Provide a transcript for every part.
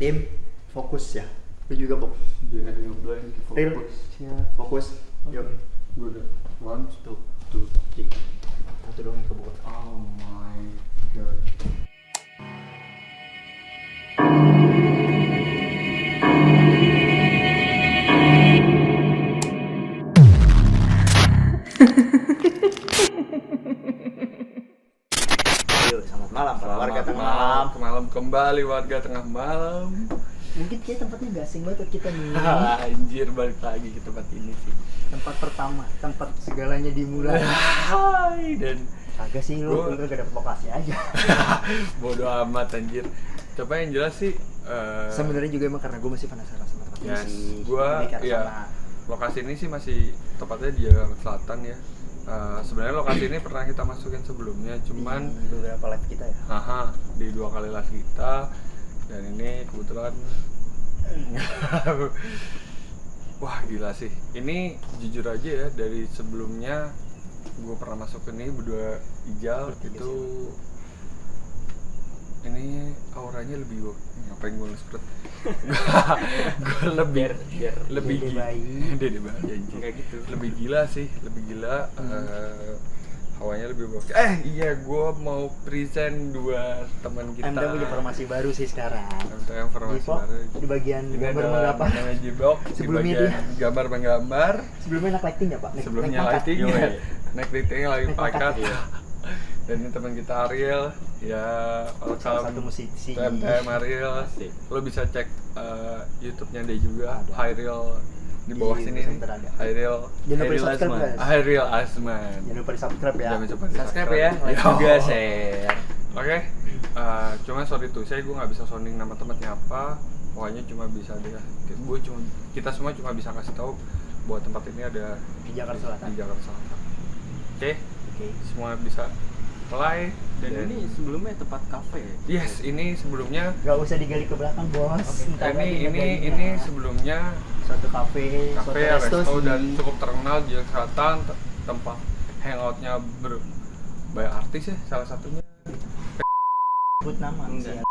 Tim, fokus ya. Lu juga Jangan ngeblank, fokus. fokus. Yuk. Gue udah. One, Tuh, two, three. satu dong yang kebuka. Oh my god. Yuk, selamat malam para warga tengah malam. Malam kembali warga tengah malam. Mungkin kayak tempatnya gak asing banget buat kita nih. Anjir, balik lagi ke tempat ini sih. Tempat pertama, tempat segalanya dimulai. Hai, dan Kagak sih lu gak dapet lokasi aja. bodo amat anjir. Coba yang jelas sih Sebenarnya juga emang karena gue masih penasaran sama tempat ini yes, sih. gua Lebih ke arah ya sana. lokasi ini sih masih tepatnya di Jakarta Selatan ya. Sebenarnya lokasi ini pernah kita masukin sebelumnya, cuman Di beberapa live kita ya. di 2 kali live kita, dan ini kebetulan wah gila sih. Ini jujur aja ya, dari sebelumnya gue pernah masuk ke ini berdua Ijal itu ini auranya lebih ngapain gue nge-spread gue lebih lebih Dede bayi. Dede bayi anjing. Kayak gitu. Lebih gila sih, lebih gila. Hawanya lebih bagus. Iya, gue mau present 2 teman kita. Anda punya informasi baru sih sekarang. Tentang informasi Jipo, baru. di bagian Ini gambar ada mengapa? namanya Jibok, di Sebelumnya bagian gambar menggambar. Sebelumnya anak lighting ya Pak? Sebelumnya pangkat. lighting, naik lighting lagi Naik pangkat, pakat. iya. Dan ini teman kita Ariel, ya Salah satu welcome musisi. TMTM Ariel. Lo bisa cek YouTube-nya dia juga, Ada. Hairil di bawah Di sini nih. center ada. Hairil, Jangan lupa di subscribe guys. Hairil Asman. Jangan lupa di subscribe ya. Jangan lupa di Subscribe ya, like Yo. juga, share. Oke, cuma sorry tuh, saya gue nggak bisa sounding nama tempatnya apa. Pokoknya cuma bisa deh. Kita semua cuma bisa kasih tahu bahwa tempat ini ada Di Jakarta Selatan. Di Jakarta Selatan. Oke, Oke. semua bisa mulai. Dan ini sebelumnya tempat kafe. Yes, ini sebelumnya. Gak usah digali ke belakang bos. Ntar lagi Ini ngegalinya. sebelumnya Suatu kafe, suatu kafe, resto resto sih. dan cukup terkenal di Jakarta Selatan. Tempat hangoutnya banyak artis ya, salah satunya. Sebut nama sih. Enggak.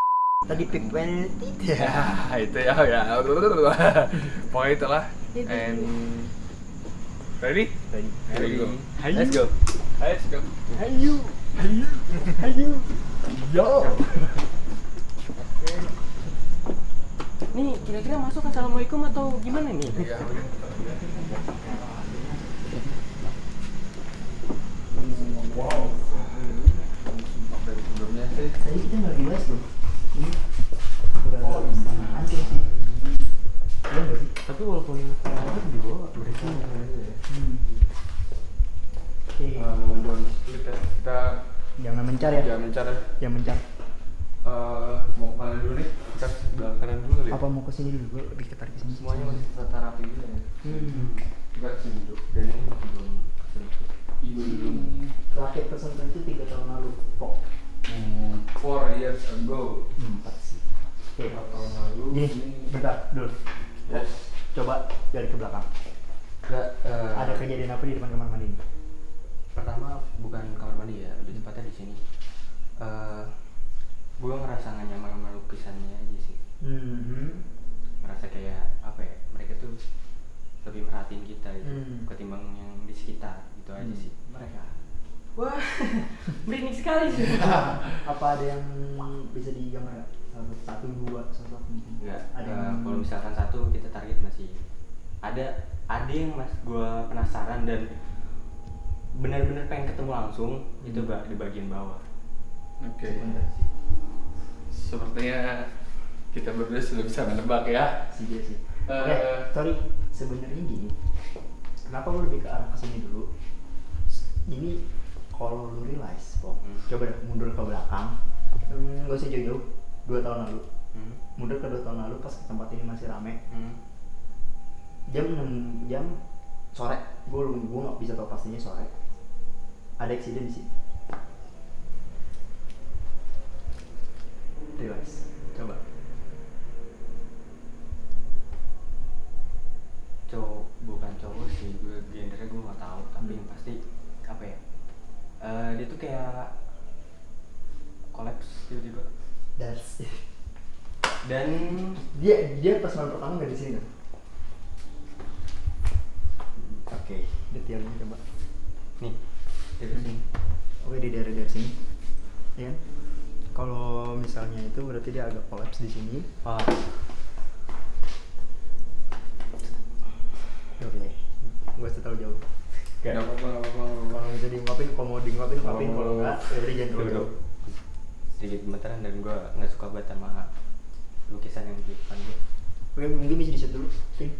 Tadi Pipel tidak. Ya, itu ya. Pokoknya itulah. And ready? Ready. Here we go. Let's go. Let's go. Ayo. Ayo. Yo. Nih, kira-kira masuk assalamualaikum atau gimana nih? Iya. Wow. Dari sebelumnya sih. Tadi kita nggak dibahas loh. Ini udah setengah aja sih. Iya nggak sih? Tapi walaupun kayak di bawah, berarti Oke. Buat kita Jangan mencar ya. jangan mencari. Jangan mencar. Mau kemana dulu nih? Kita sebelah kanan dulu kali ya? Apa mau kesini dulu? Gue lebih ketarik kesini. Semuanya masih tata rapi gitu ya? Kita kesini dulu. Dan ini masih belum kesentuh. Belum. Terakhir tersentuh itu 3 tahun lalu. Pok. 4 years ago. 4 sih. Oke. 4 tahun lalu. Gini, bentar dulu. Yes. Coba dari ke belakang. Ada kejadian apa di depan kamar mandi ini? pertama bukan kamar mandi ya, lebih tepatnya di sini. Gue ngerasa gak nyaman sama lukisannya aja sih. Merasa kayak apa ya? Mereka tuh lebih merhatiin kita gitu, ketimbang yang di sekitar gitu aja sih. Mereka. Wah, merinding sekali sih. Apa ada yang bisa digambar? 1, 2, 1 mungkin. Enggak, Ada yang kalau misalkan 1 kita target masih ada yang mas gue penasaran dan benar-benar pengen ketemu langsung itu gak di bagian bawah. Oke. Sebentar sih. Sepertinya kita berdua sudah bisa menebak ya. Sih. Eh. Oke, sorry. Sebenarnya gini. Kenapa lu lebih ke arah kesini dulu? Ini kalau lu realize, Pok, coba deh mundur ke belakang. Gak usah jauh-jauh. 2 tahun lalu. Mundur ke 2 tahun lalu pas tempat ini masih rame. Jam sore. Gue nggak bisa tahu pastinya sore. Ada eksiden di sini. Realize. Coba. Bukan cowok sih, gue gendernya gue nggak tahu, tapi yang pasti apa ya? Dia tuh kayak kolaps tiba-tiba. Dan dia pas malam pertama nggak di sini kan? Oke, detailnya coba. nih dari sini. Oke, di daerah sini. Ya. Kalau misalnya itu berarti dia agak kolaps di sini. Oh, Oke. Gua usah tahu jauh. Nggak apa-apa. Kalau bisa diungkapin, kalau mau diungkapin, Kalau ungkapin. mau- Kalau enggak, ya udah jangan terlalu Dulu. jauh. sedikit gemeteran dan gue nggak suka banget sama lukisan yang di depan gue. Oke, mungkin bisa di-set dulu. Tim.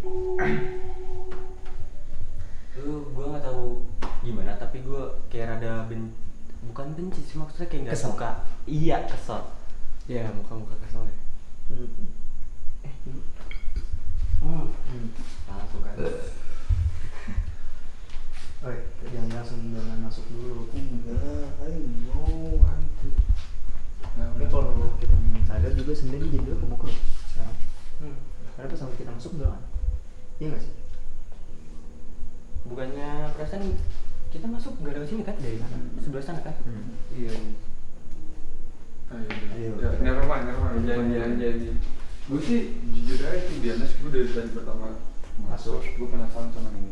Gue nggak tahu gimana, tapi gue kayak rada bukan benci sih, maksudnya kayak nggak Kesel. suka. Iya, kesel. Ya muka kesel ya. Dulu. Langsung kan. Oke, jangan masuk dulu. Enggak, ayo. Tapi kalau kita sadar juga sebenarnya dia jadi kebuka loh sekarang. Karena pas sampai kita masuk enggak kan? Iya nggak sih? Bukannya perasaan kita masuk gak lewat sini kan, dari sana, sebelah sana kan? Iya. Ayo. Ya, nevermind, janji. Gue sih jujur aja tuh Dianas, gue dari tadi pertama masuk, gue penasaran sama ini.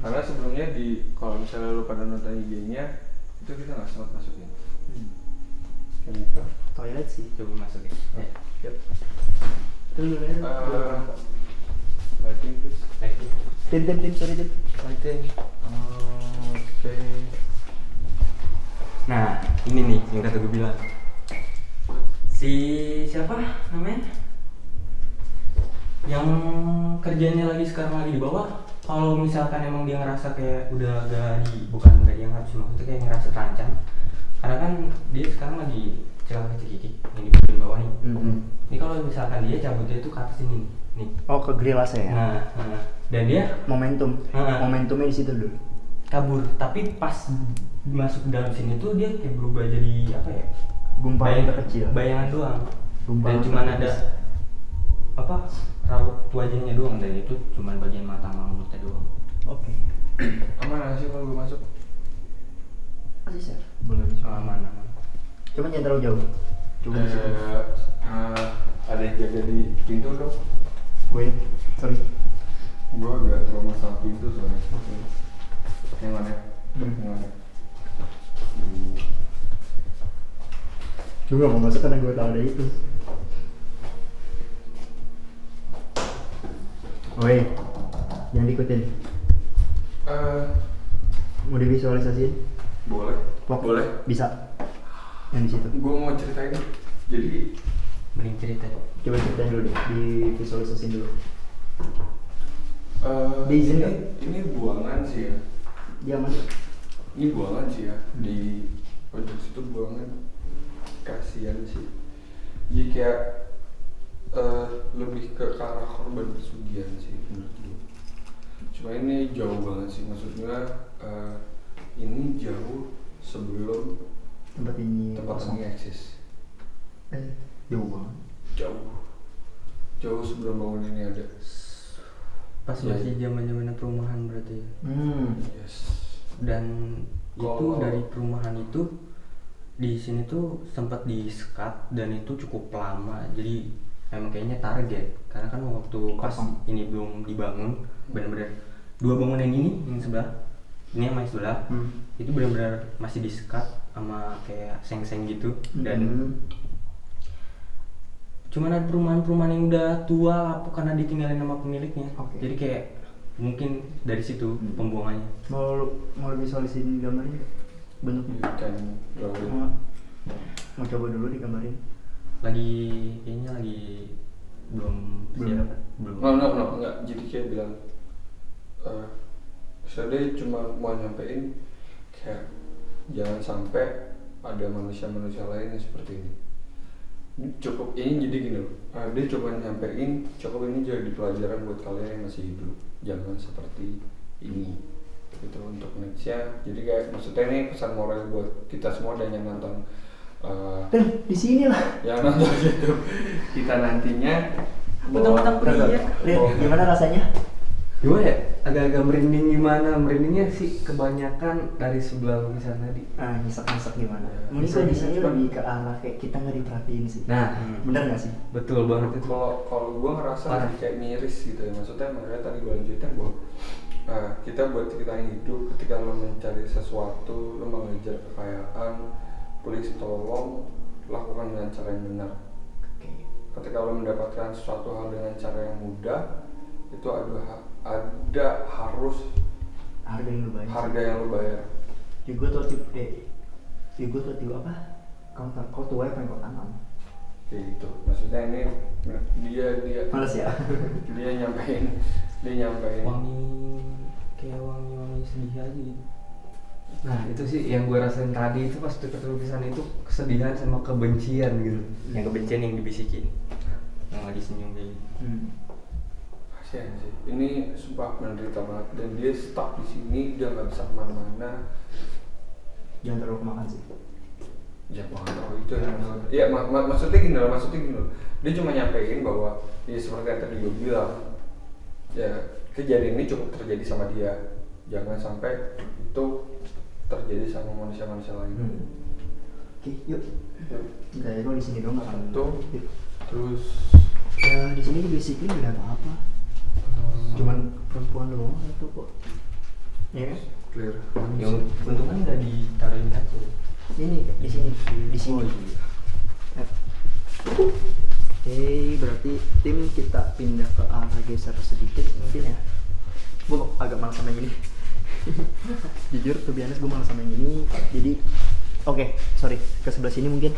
Karena sebelumnya kalau misalnya lu pada nonton IG-nya, itu kita nggak sempat masukin. Kayak gitu. Toilet sih. Coba masuk ya. Yap. Dulu ya. Lighting terus. Lagi. Tim, sorry tim. Lighting. Oke. Nah, ini nih yang kata gue bilang. Si siapa namanya? Yang kerjanya sekarang lagi di bawah. Kalau misalkan emang dia ngerasa kayak udah bukan nggak dianggap sih, maksudnya kayak ngerasa terancam. Karena kan dia sekarang lagi celaka cekikik yang di bagian bawah nih. Ini kalau misalkan dia cabutnya itu ke atas ini nih. Oh, ke grill ya. Nah, dan dia Momentumnya di situ dulu. kabur, tapi pas masuk ke dalam sini tuh dia kayak berubah jadi apa ya? Gumpalan terkecil. Bayangan doang. Gumpalan Dan cuma terkecil. ada apa? Raut wajahnya doang, dan itu cuma bagian mata sama mulutnya doang. Oke. Aman nggak sih kalau gue masuk? Masih share. Boleh bisa. Aman. Cuma jangan terlalu jauh. Coba di situ. Ada yang jaga di pintu dong. Wait, sorry. Gue agak trauma sama pintu soalnya. Yang mana? Yang mana? Gue gak mau masuk karena gue tau ada itu. Woi, jangan diikutin. Mau divisualisasiin? Boleh. Boleh. Bisa. Yang di situ. Gue mau ceritain. Jadi Mending cerita. Coba ceritain dulu deh, divisualisasiin dulu. ini, Diizin nggak? ini buangan sih ya. Dia mana? Ini buangan sih ya. Di pojok situ buangan. Kasian sih. Jadi kayak lebih ke arah korban pesugihan sih menurut gue. Cuma ini jauh banget sih, maksudnya ini jauh sebelum Tempat ini tempat kosong. ini eksis. Jauh banget. Jauh sebelum bangunan ini ada. Pas Iya. masih zaman-zaman perumahan berarti. Yes. Dan itu Kalau- dari perumahan itu di sini tuh sempat di-sekat dan itu cukup lama. Jadi emang kayaknya target, karena kan waktu pas Kosong. ini belum dibangun, benar-benar dua bangunan ini yang sebelah, ini yang main sebelah, itu benar-benar masih di-sekat sama kayak seng-seng gitu. Dan cuman ada perumahan-perumahan yang udah tua lapuk karena ditinggalin sama pemiliknya. Oke. Jadi kayak mungkin dari situ pembuangannya. Mau visualisin gambarnya? Bentuknya? Kan drawing. Mau coba dulu digambarin. Kayaknya lagi belum siap. Belum. No, enggak. Jadi kayak bilang saya cuma mau nyampein kayak jangan sampai ada manusia-manusia lain yang seperti ini. Cukup ini jadi gini loh. Dia coba nyampein cukup ini jadi pelajaran buat kalian yang masih hidup. Jangan seperti ini. Gitu untuk nextnya. Jadi kayak maksudnya ini pesan moral buat kita semua dan yang nonton. Di sini lah. Yang nonton YouTube kita nantinya Mentang-mentang pria. Lihat gimana rasanya? Gimana ya? Agak-agak merinding gimana? Merindingnya sih kebanyakan dari sebelah lukisan tadi. Nyesek-nyesek gimana? Ya. Mungkin kalau di sini lebih ke arah kayak kita nggak diperhatiin sih. Nah, Bener nggak sih? betul banget itu. Kalau gue ngerasa Parah. kayak miris gitu ya. Maksudnya makanya tadi gue lanjutin bahwa kita buat kita yang hidup, ketika lo mencari sesuatu, lo mengejar kekayaan, please tolong lakukan dengan cara yang benar. Oke. Ketika lo mendapatkan suatu hal dengan cara yang mudah, itu ada harus Harga yang lu bayar. harga yang lo bayar. Ya gue tuh tiba apa? Kau tuh wifi kau tanam. Kayak gitu. Maksudnya ini dia Males ya? dia nyampein wangi kayak wangi sedih aja gitu. Nah itu sih yang gue rasain tadi itu pas deket lukisan itu, kesedihan sama kebencian gitu. Yang kebencian yang dibisikin, yang lagi senyum kayak gitu. Kasian sih, ini sumpah menderita banget dan dia stuck di sini, dia nggak bisa kemana-mana. Jangan terlalu kemakan sih. Ya gua nggak tahu itu ya. Maksudnya gini loh, dia cuma nyampein bahwa ya seperti yang tadi gue bilang, ya kejadian ini cukup terjadi sama dia, jangan sampai itu terjadi sama manusia-manusia lain. Oke, yuk. Udah ya, kalau di sini dong nggak akan. Tuh. Yuk. Terus Ya di sini basically nggak ada apa-apa. Cuman perempuan doang itu kok. Ya kan? clear. Yang untungan nggak ditaruhin kaca. Ini di sini, di sini. Oh, iya. Ya. Oke, berarti tim kita pindah ke arah geser sedikit mungkin ya. Gue agak malas sama yang ini. Jujur, to be honest, gue malas sama yang ini. Jadi, oke, sorry, ke sebelah sini mungkin.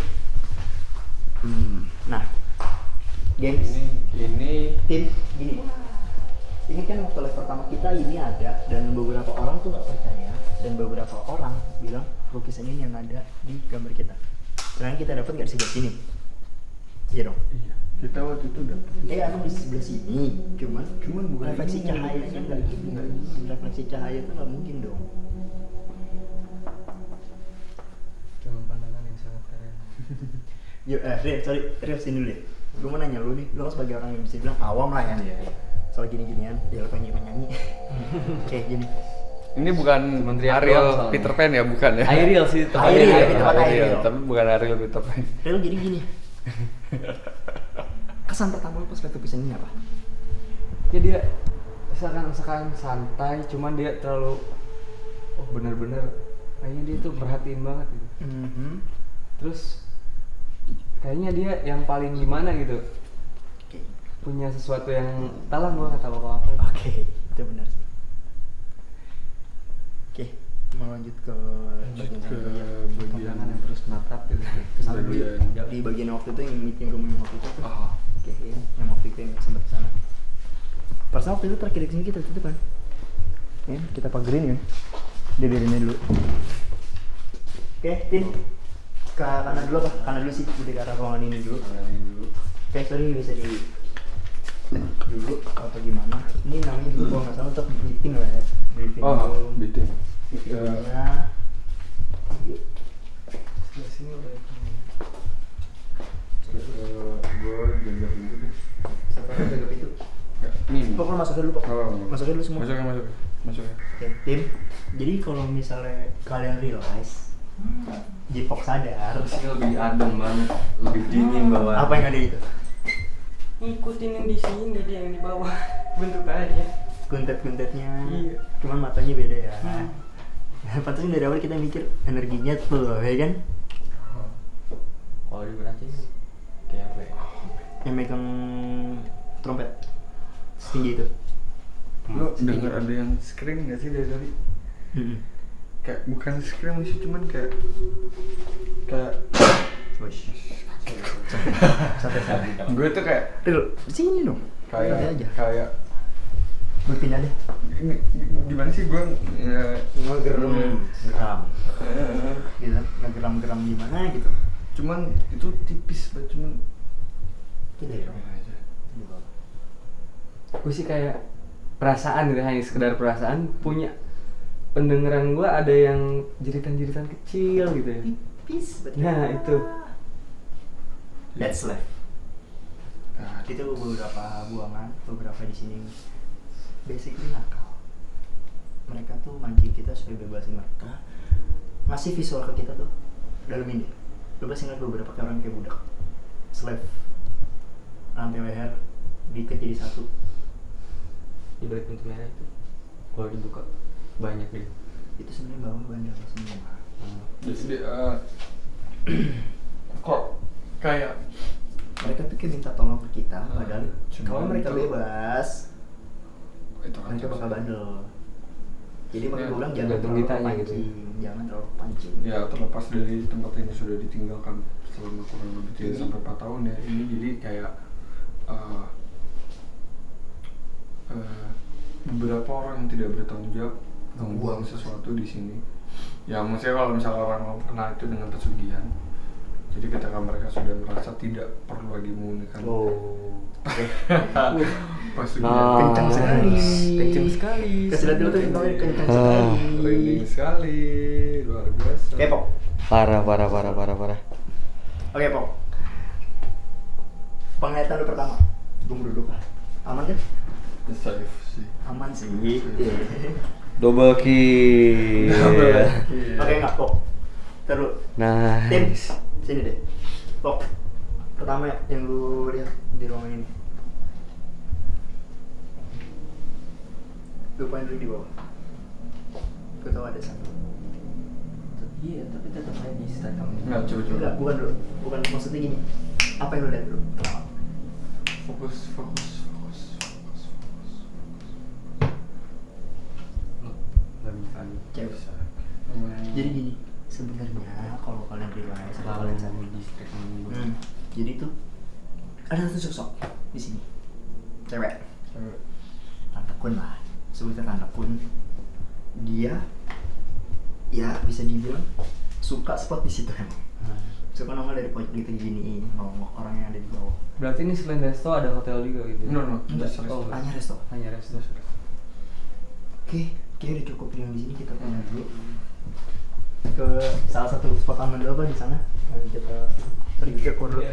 Nah, gengs, Ini tim gini. Ini kan waktu live pertama kita ini ada, dan beberapa orang tuh nggak percaya, dan beberapa orang bilang lukisan ini yang ada di gambar kita. Sekarang kita dapat nggak di sebelah sini? Iya dong. iya, kita waktu itu udah Emang di sebelah sini, cuman bukan refleksi ini, cahayanya nggak gini, refleksi cahaya itu nggak mungkin dong. Cuma pandangan yang sangat keren. Yuk, Riel sini dulu deh. Gue mau nanya lu nih, lu kan sebagai orang yang bisa bilang awam lah ya. Soal gini-ginian, ya lu pengen nyanyi. Oke, gini. Ini bukan Kementerian Ariel doang soalnya. Peter Pan ya, bukan ya? Ariel sih, tepat Ariel, Ariel. tepat Ariel. Tapi bukan Ariel Peter Pan. Riel jadi gini. Kesan pertama lu pas lihat lukisan ini apa? Ya dia seakan santai, cuman dia terlalu bener-bener kayaknya dia tuh perhatiin banget gitu. Terus kayaknya dia yang paling gimana gitu, Oke. punya sesuatu yang entahlah gua nggak tahu apa-apa. Oke, itu benar sih. Oke, mau lanjut ke bagian yang terus natap gitu. Terus di bagian waktu itu yang meeting room yang waktu itu tuh. Oh. Oke, ya, yang waktu itu yang sempat kesana. Perasaan waktu itu terakhir di sini kita tutup kan? Ya, kita pagerin ya. Dia biarinnya dulu. Oke, Tin. Ke kanan dulu apa? Kanan dulu sih, jadi ke arah ruangan ini dulu. Oke, sorry bisa di dulu atau gimana? Ini namanya dulu kalau nggak salah untuk meeting lah ya. Briefing room. Meeting. Meetingnya. Sebelah sini udah. Gue jaga pintu deh. Siapa yang jaga pintu? Nih. Pokoknya masuk dulu, Pok. Oh. Masuknya dulu semua. Masuk ya. Oke, tim. Jadi kalau misalnya kalian realize, Jipok sadar. Ini lebih adem banget, lebih dingin bawah. Apa yang ada itu? Ngikutin yang di sini, dia yang di bawah. Bentuk aja. Guntet-guntetnya. Iya. Cuman matanya beda ya. Pantasnya dari awal kita mikir energinya tuh, ya kan? Kalau diperhatiin kayak apa ya? Yang megang trompet setinggi itu. Lo denger ada yang scream gak sih dari tadi? Kayak bukan scream sih, cuman kayak Wish. Santai. gue tuh kayak Ril, sini dong. Santai aja. kayak Gue pindah deh. gimana sih gue Ngegeram. Gitu, ngegeram-geram gimana gitu. cuman itu tipis banget, cuman Gitu ya. Gue sih kayak perasaan gitu, hanya sekedar perasaan, punya pendengaran gue ada yang jeritan-jeritan kecil gitu ya. Tipis. Nah itu That's life. Nah, itu beberapa buangan, beberapa di sini basically nakal. Mereka tuh mancing kita supaya bebasin mereka, ngasih visual ke kita tuh dalam ini. Lu pasti ngeliat beberapa kayak orang kayak budak, slave, rantai leher diikat jadi satu. Di balik pintu merah itu kalau dibuka banyak deh. Itu sebenarnya bawah bandel semua. Jadi kok kayak Mereka tuh kayak minta tolong ke kita, padahal cuma kalau mereka itu- bebas, itu kan mereka bakal bandel. Jadi makanya Ya, gue bilang jangan tergantung terlalu kitanya gitu. pancing, jangan terlalu pancing. ya terlepas dari tempat ini sudah ditinggalkan selama kurang lebih 3 sampai 4 tahun ya, ini jadi kayak beberapa orang yang tidak bertanggung jawab membuang sesuatu di sini. Ya maksudnya kalau misalnya orang kena itu dengan pesugihan, jadi ketika mereka sudah merasa tidak perlu lagi menggunakan pesugihan, Kencang sekali. Kencang sekali. Kasih lihat dulu tuh kencang sekali. merinding sekali, luar biasa. Oke Pok. Parah. Oke Pok. Penglihatan lu pertama. Gue mau duduk lah. Aman kan? Safe sih. Aman sih. Double kill. Oke nggak Pok. Terus. Tim, Nice. sini deh. Pok. Pertama yang lu lihat di ruangan ini. Lu paling dulu di bawah. Gue tahu ada satu. Iya, tapi tetap aja bisa kamu. Nggak, coba. Enggak, bukan dulu. Bukan maksudnya gini. Apa yang lu lihat dulu? Pertama. Fokus. Nggak bisa nih. Cewek. Bisa. Jadi gini, sebenarnya kalau kalian realize, kalau kalian sadar, distract jadi tuh ada satu sosok di sini, cewek, Tante Kun lah, sebutnya Tante Kun. Dia, ya bisa dibilang suka spot di situ emang. Suka nongol dari pojok gitu gini, ngomong orang yang ada di bawah. Berarti ini selain resto ada hotel juga gitu? No, Enggak, just resto. hanya resto. Hanya resto. Oke, udah cukup yang di sini, kita pindah dulu ke salah satu spot aman dulu apa di sana. Nanti kita pergi ke koridor.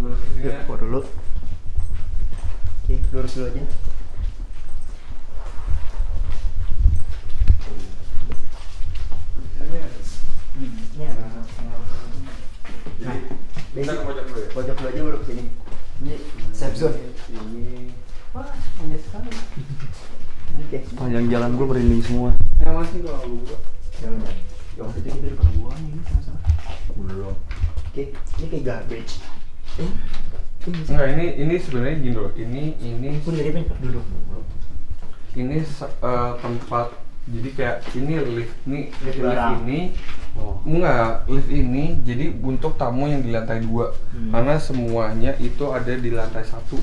Yuk, keluar dulu. Oke, lurus dulu aja. Ini ada. Nah, Kita basic ke pojok dulu ya? pojok dulu aja baru ke sini. Ini safe zone. Ini Wah, indah sekali. Oke, Panjang jalan gue merinding semua. masih kalau lu buka. jalan. Ya waktu itu kita di perbuahan ini sama-sama. Belum. Oke, ini kayak garbage. Enggak, ini sebenarnya gini loh. Ini Pun dari apa? Duduk. tempat. Jadi kayak ini lift Lift barang. ini. Enggak, lift ini jadi untuk tamu yang di lantai 2. Karena semuanya itu ada di lantai 1.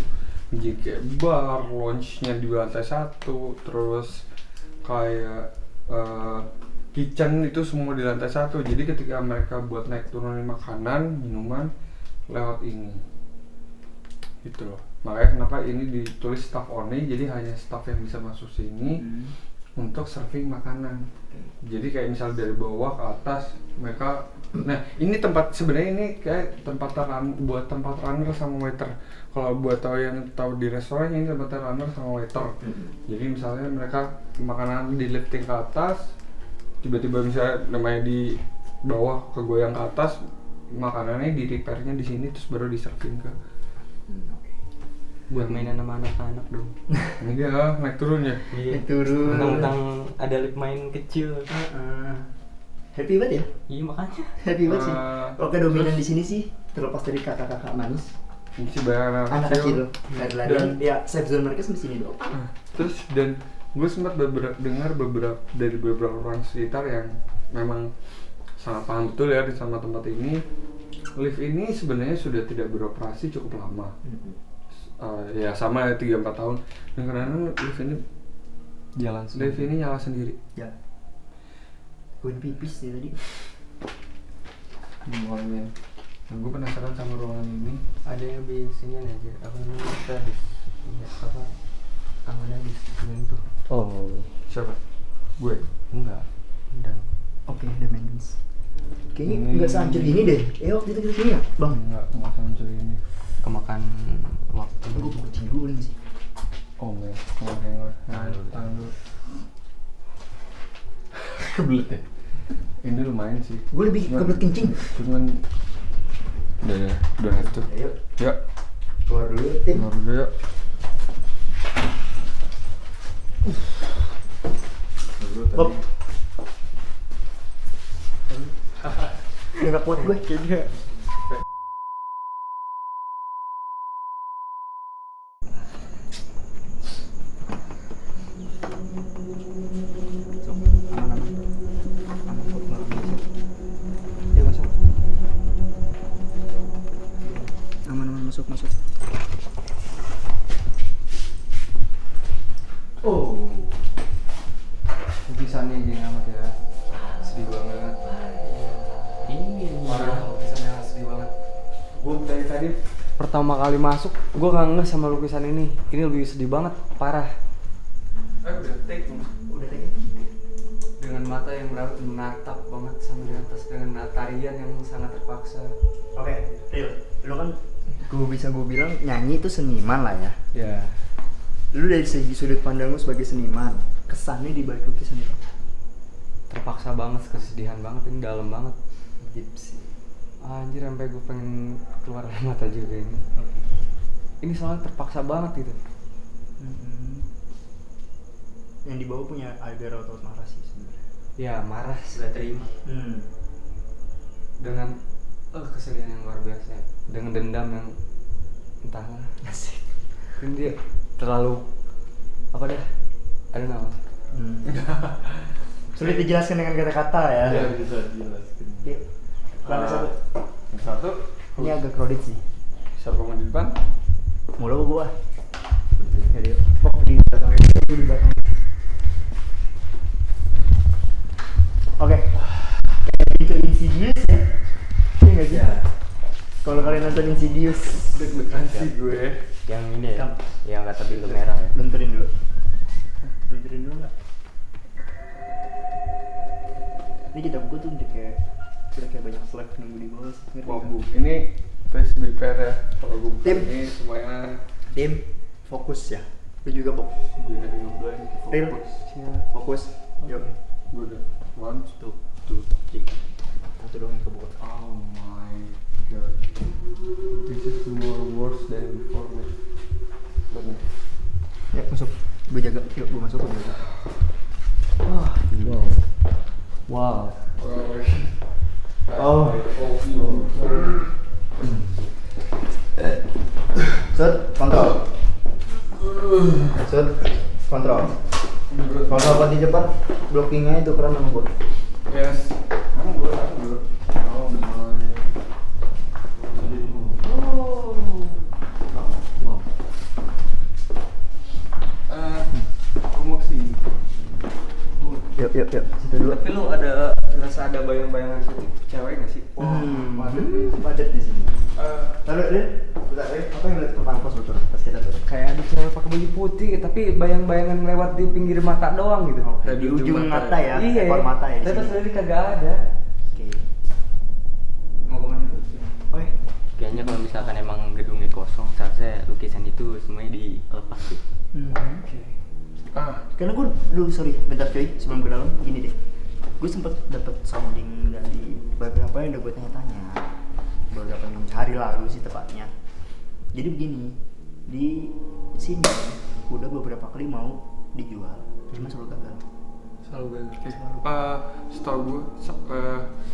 Jadi kayak bar, lounge-nya di lantai 1, terus kayak kitchen itu semua di lantai 1. Jadi ketika mereka buat naik turunin makanan, minuman lewat ini. Gitu loh. Makanya kenapa ini ditulis staff only, jadi hanya staff yang bisa masuk sini untuk serving makanan. Jadi kayak misal dari bawah ke atas mereka, nah ini tempat sebenarnya ini kayak tempat buat tempat runner sama waiter. Kalau buat yang tahu di restoran ini tempat runner sama waiter. Jadi misalnya mereka makanan di lifting ke atas, tiba-tiba misalnya namanya di bawah kegoyang ke atas, makanannya di repairnya di sini terus baru di serving ke. Buat mainan sama anak-anak dong. Enggak, naik turun ya. Naik turun. Mentang-mentang ada lift main kecil. Happy banget ya? Iya makanya. Happy banget sih. Oke, dominan terus- di sini sih terlepas dari kakak-kakak manis, Ini sih banyak anak kecil, lari-larian, Dan ya safe zone mereka di sini doang. terus dan gue sempat dengar dari beberapa orang sekitar yang memang sangat paham betul ya sama tempat ini. Lift ini sebenarnya sudah tidak beroperasi cukup lama. Ya sama ya 3-4 tahun. Dan karena lift ini nyala sendiri. Ya. Gue pipis dia tadi. Ruangan. Nah, gue penasaran sama ruangan ini. Ada yang biasanya aja apa namanya kita di ya, apa awalnya di sini tuh Siapa? Gue. enggak dan Oke, ada maintenance. Kayaknya Ini- nggak sehancur ini deh. Waktu itu kita sini ya, Bang? Enggak hancur ini. kemakan waktu. Gue mau kucing dulu nih sih. Oh enggak. Tahan dulu. Kebelet ya? Ini lumayan sih. Gue lebih kebelet kencing. Cuman udah itu. Ayo, Ya, keluar dulu tim. keluar dulu ya. Dulu tadi. Hop. Udah gak kuat gue. Kayaknya Masuk, aman. Aman kok, keluar masuk. Ayo masuk. Aman masuk. Oh. Lukisannya gini amat ya. Sedih banget. Ini Parah, lukisannya sedih banget. Gue dari tadi pertama kali masuk, gue nggak ngeh sama lukisan ini. Ini lebih sedih banget, parah. udah take. Udah tadi. Dengan mata yang menatap banget sama di atas dengan tarian yang sangat terpaksa. Oke, Ril, lu kan gue bilang nyanyi itu seniman lah ya. Ya, Lu dari segi sudut pandang lu sebagai seniman, kesannya di balik lukisan itu. terpaksa banget, kesedihan banget, ini dalam banget. Gypsy. Anjir, sampai gue pengen keluar air mata juga ini. Ini soalnya terpaksa banget gitu. Yang di bawah punya agar atau marah sih sebenarnya. Ya, marah sih. gak terima. Dengan kesedihan yang luar biasa, dengan dendam yang entahlah. Asik. Ini dia terlalu apa dah? Ada nama. Sulit dijelaskan dengan kata-kata ya. Ya bisa dijelaskan. Oke. Lantai satu. Yang satu. Ini agak crowded sih. Siapa mau di depan? Mulu apa gua? Jadi, pok di belakang itu di belakang. Oke. Kayak itu Insidious ya. Iya nggak sih? Kalau kalian nonton Insidious, Deg-degan sih gue. Yang ini ya, Kam- yang kata pintu merah ya. lunturin dulu. Lunturin dulu nggak? Ini kita buku tuh udah kayak banyak flag nunggu di bawah sih. Ngerti Wah nggak? bu, ini please prepare ya. Kalau gue buka Tim. ini semuanya Tim, fokus ya. Lu juga pok. beda dengan gue. Real. Fokus. Yuk. Gue udah 1, 2, 3. Satu doang yang kebuka. Oh my god. This is more worse than before man. Bener. Ya masuk. Gue jaga. Yuk, gue masuk. Gue jaga. Wow. Oh. Sud, kontrol. Sud, kontrol. Kontrol apa di depan? Blockingnya itu keren sama gue. Yes. Kamu gue dulu. Oh my. Aku mau kesini. Yuk. Situ dulu. Tapi lu ada ngerasa ada bayang-bayangan cewek nggak sih? Padat di sini. Lalu, Rin, bentar, Rin. Apa yang lihat pertama pas lu turun? Pas kita turun? Kayak ada cewek pakai baju putih, tapi bayang-bayangan lewat di pinggir mata doang gitu. Kayak Di ujung mata ya, Iya. ekor mata ya. di Tapi pas sini. tadi kagak ada. Oke. Mau kemana? Oke. Kayaknya kalau misalkan emang gedungnya kosong, seharusnya lukisan itu semuanya dilepas sih. Karena gue dulu bentar cuy, sebelum ke dalam gini deh. Gue sempet dapet sounding dari beberapa yang udah gue tanya-tanya beberapa hari lalu sih tepatnya. Jadi begini, di sini udah beberapa kali mau dijual, cuma selalu gagal. Selalu gagal. Setahu gue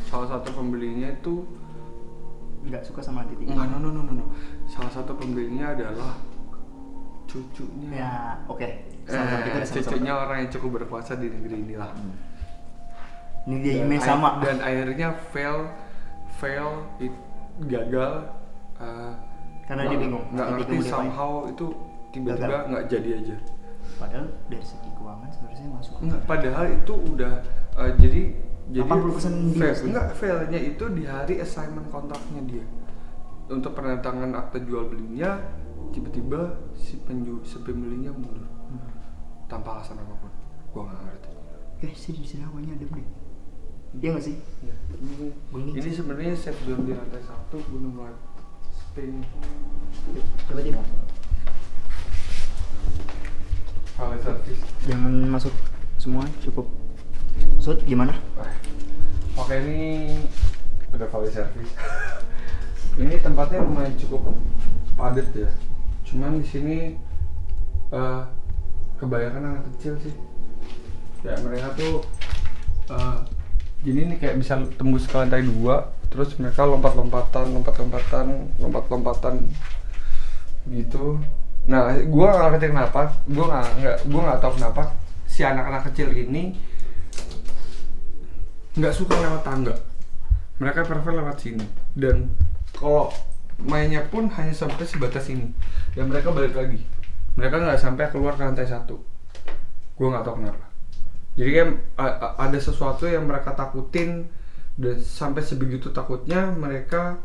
salah satu pembelinya itu Nggak suka sama titik. enggak, no. Salah satu pembelinya adalah cucunya. Ya, oke. Sama-sama kita udah sama-sama. Cucunya orang yang cukup berkuasa di negeri inilah. Ini dia Dan email sama. Dan akhirnya gagal. Karena dia bingung. Nggak titik ngerti yang mau diapain. somehow itu tiba-tiba Gagal. nggak jadi aja. Padahal dari segi keuangan sebenarnya masuk. Enggak, padahal itu udah jadi 80% fail. sih. Enggak, failnya itu di hari assignment kontraknya dia. Untuk penandatangan akte jual belinya, tiba-tiba si pembelinya mundur tanpa alasan apapun. Gua nggak ngerti. Oke, sih di sini awalnya adem deh. Iya nggak sih? Ya. Bening Ini sih. sebenarnya safe zone di lantai 1, gunung mulai Spain. Coba Tim. Lantai servis. Jangan masuk semua, cukup. Sud, gimana? Oke, ini udah kali servis. Ini tempatnya lumayan cukup padat ya. Cuman di sini kebanyakan anak kecil sih. Ya mereka tuh gini nih kayak bisa tembus ke lantai 2, terus mereka lompat-lompatan gitu. Nah, gua nggak ngerti kenapa, gua nggak tahu kenapa si anak-anak kecil ini nggak suka lewat tangga. Mereka prefer lewat sini. Dan kalau mainnya pun hanya sampai sebatas ini. Dan mereka balik lagi. Mereka nggak sampai keluar ke lantai 1. Gua nggak tahu kenapa. Jadi kan ada sesuatu yang mereka takutin, dan sampai sebegitu takutnya mereka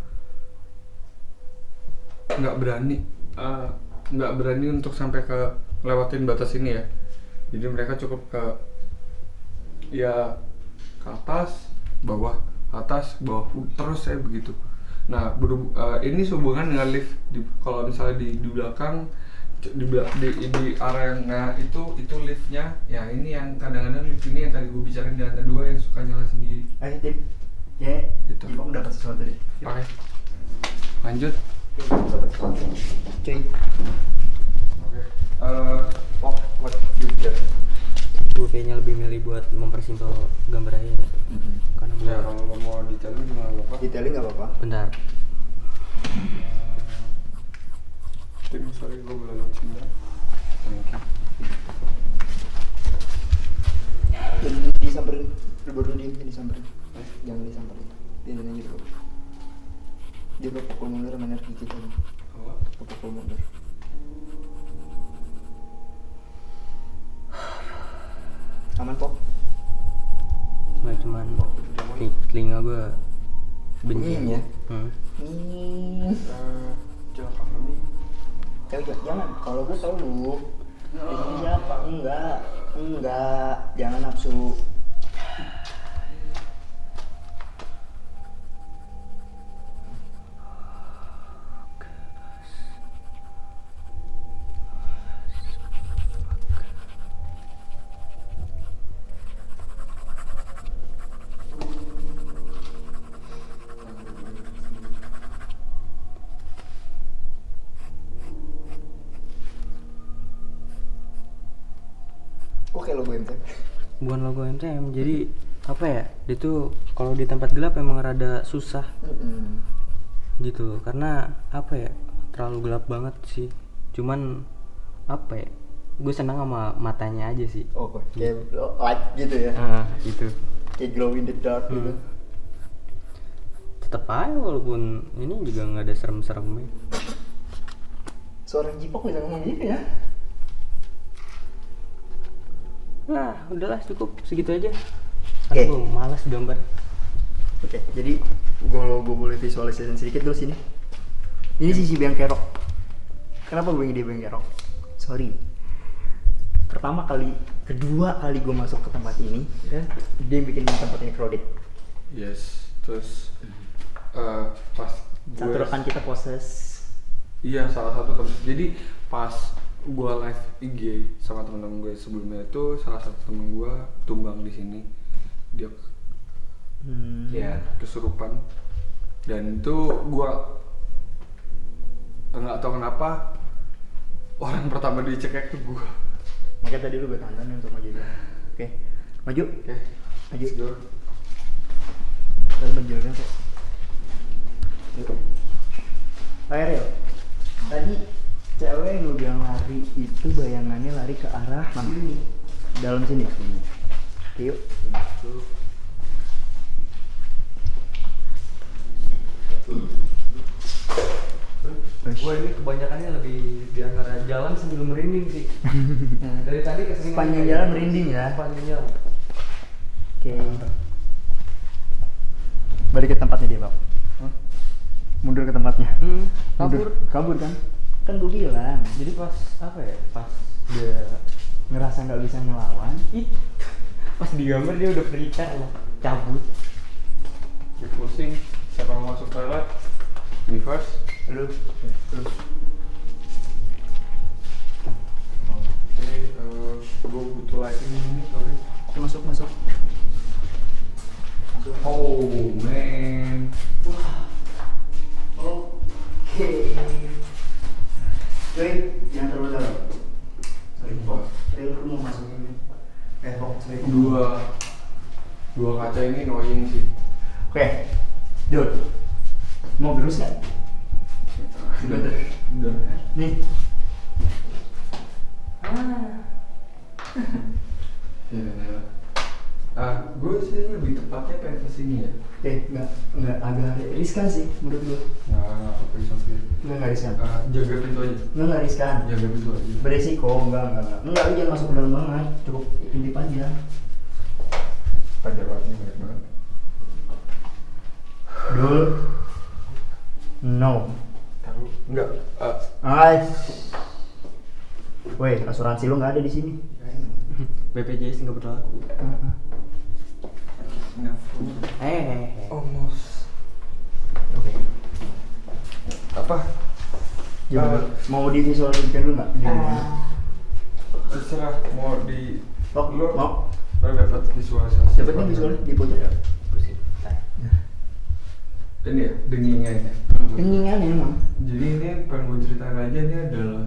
nggak berani untuk sampai ke lewatin batas ini ya. Jadi mereka cukup ke atas bawah terus saya begitu. Nah ini sehubungan dengan lift. Kalau misalnya di belakang di area yang itu liftnya ya, ini yang kadang-kadang lift ini yang tadi gue bicarain di lantai 2 yang suka nyala sendiri. Ayo tip, ya, Gitu. Ipok dapat sesuatu deh. Oke, lanjut. Cuy, Oke, what you get? Gue kayaknya lebih milih buat mempersimpel gambar aja ya. Karena Ya kalau lo mau detailin gimana lo pak? detailing nggak apa-apa. bentar. Tim, sorry gue boleh lewat sini. Dan disamperin, baru disamperin. Jangan disamperin, biarin aja dulu. Dia pukul mundur sama energi kita nih. Pukul mundur. Aman kok? Nggak cuman telinga gue benci. Bunyiin ya? Jangan cover me. Jangan, kalau gue tau lu. Di sini siapa? Enggak, jangan nafsu. Kok kayak logo MTM? Bukan logo MTM, jadi apa ya? Dia tuh kalau di tempat gelap emang rada susah gitu. Karena apa ya? Terlalu gelap banget sih. Cuman apa ya? Gue senang sama matanya aja sih. Oh, kayak light gitu ya? Gitu. Kayak glow in the dark gitu. Tetep aja walaupun ini juga nggak ada serem-seremnya. Seorang Jipok bisa ngomong gitu ya? Nah, udahlah cukup segitu aja. Oke. Karena gue malas gambar. Oke, jadi kalau gue boleh visualisasi sedikit dulu sini. Ini sisi biang kerok. Kenapa gue ingin dia biang kerok? Sorry. Kedua kali gue masuk ke tempat ini, ya, dia bikin tempat ini crowded. Yes, terus pas Satu rekan kita poses. Iya, salah satu temen. Jadi pas gue live IG sama temen-temen gue sebelumnya itu, salah satu temen gue tumbang di sini. Dia ya kesurupan. Dan itu gue nggak tahu kenapa orang pertama dicekek tuh gue. Makanya tadi lu gue tantan untuk maju dulu. Oke, maju. Oke, Maju. let's go. Dan menjelnya kok. Yuk. Ariel, tadi cewek yang lu bilang lari itu bayangannya lari ke arah mana? Dalam sini. Oke, yuk. Gue ini kebanyakannya lebih di antara jalan sambil merinding sih. Dari tadi keseringan Sepanjang jalan merinding ya. Sepanjang jalan. Oke. Balik ke tempatnya dia, Bang. Mundur ke tempatnya. Kabur. Kabur kan? Kan gue bilang. Jadi pas apa ya? Pas Dia ngerasa nggak bisa ngelawan. pas digambar dia udah berikan lah. Cabut. Keep pusing. Siapa mau masuk toilet? Me first. Lu. Oke, lighting ini, sorry. Masuk. Oh man. Oke. Cuy, jangan terlalu dalam. Sorry, Pok. Lu mau masuk ini? Pok, sorry. Dua kaca ini annoying sih. Oke. Dul. Mau gerus nggak? Udah. Nih. Gue sih lebih tepatnya pengen kesini ya. Nggak agak riskan sih menurut gue. Nggak apa-apa, Sofir. Nggak riskan. Jaga pintu aja. Nggak riskan. Jaga pintu aja. Beresiko, enggak. Enggak, lu jangan masuk ke dalam banget. Cukup intip aja. Pejabatnya banyak banget. Dul. No. Taruh. Enggak. Woi, asuransi lu nggak ada di sini. BPJS nggak berlaku. Almost. Oke. Apa? Mau divisualisasikan dulu nggak? Terserah mau di. Lo mau? Lo dapat visualisasi. Dapatnya visual di pojok ya? Ini ya, dengingan ya. Kenyingan emang. Jadi ini pengen gue ceritain aja, ini adalah